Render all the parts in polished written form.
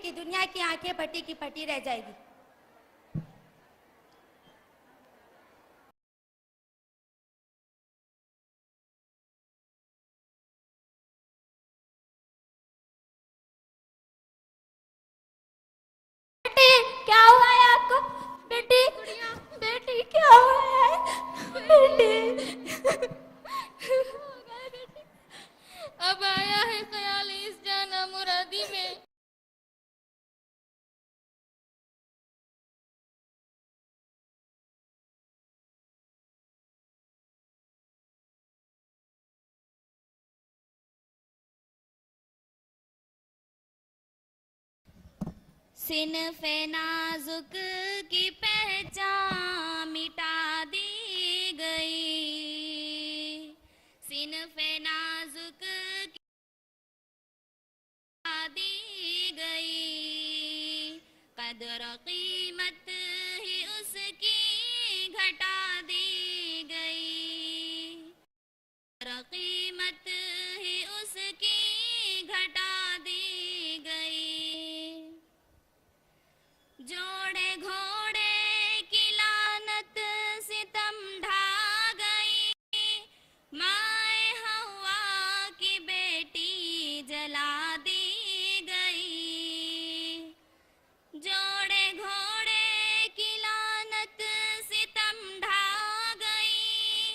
कि दुनिया की आंखें फटी की फटी रह जाएगी। बेटी क्या हुआ है आपको? बेटी बेटी क्या हुआ है? बेटी अब आया है ख्याल इस जाना मुरादी में। सिनफ़े नाजुक की पहचान मिटा दी गई। सिनफ़े नाजुक की मिटा दी गई। कदर कीमत ही उसकी घटा दी गई। कदर कीमत ही उसकी घटा दी गई। जोड़े घोड़े की लानत सितम ढा गई। माए हवा की बेटी जला दी गई। जोड़े घोड़े की लानत सितम ढा गई।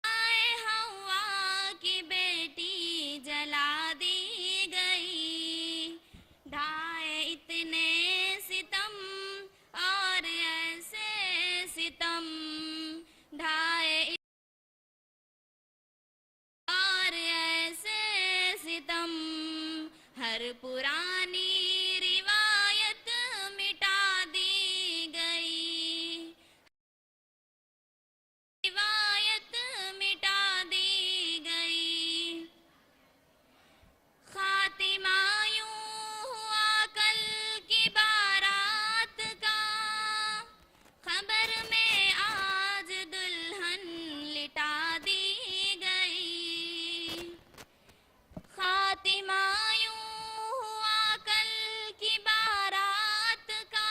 माए हवा की बेटी जला दी गई। ढाए इतने सितम और ऐसे सितम। ढाए और ऐसे सितम। हर पुरानी रिवायत मिटा दी गई। रिवायत मिटा दी गई। खातिमा यूं हुआ कल की बारात का। खबर में आज दुल्हन लिटा दी गई। खातिमा यूं हुआ कल की बारात का।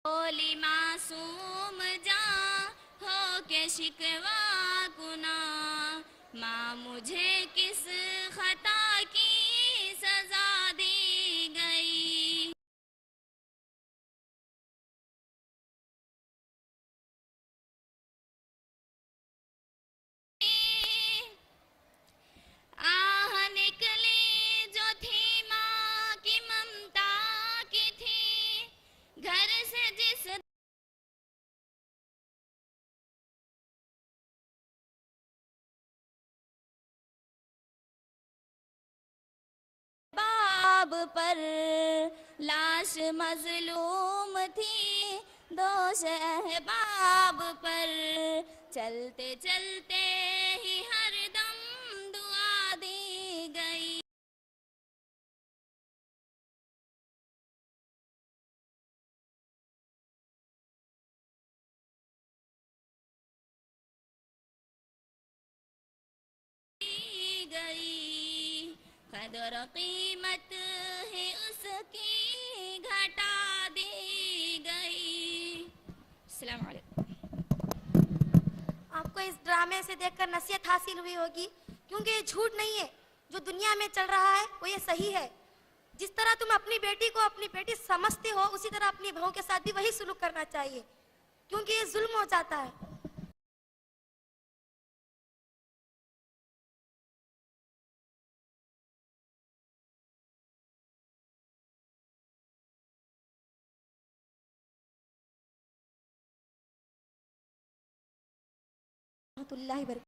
बोली मासूम जा हो के शिकवा गुना। माँ मुझे किस खता की सजा दी गई। आह निकली जो थी माँ की ममता की थी। घर से जिस बाब पर लाश मजलूम थी। दोष अहबाब पर चलते चलते ही हरदम दुआ दी गई। गई। कदर कीमत है उसकी घटा दी गई। अस्सलाम वालेकुम। आपको इस ड्रामे से देखकर नसीहत हासिल हुई होगी, क्योंकि ये झूठ नहीं है। जो दुनिया में चल रहा है वो ये सही है। जिस तरह तुम अपनी बेटी को अपनी बेटी समझते हो, उसी तरह अपनी बहू के साथ भी वही सुलूक करना चाहिए, क्योंकि ये जुल्म हो जाता है। रहमतुल्लाहि व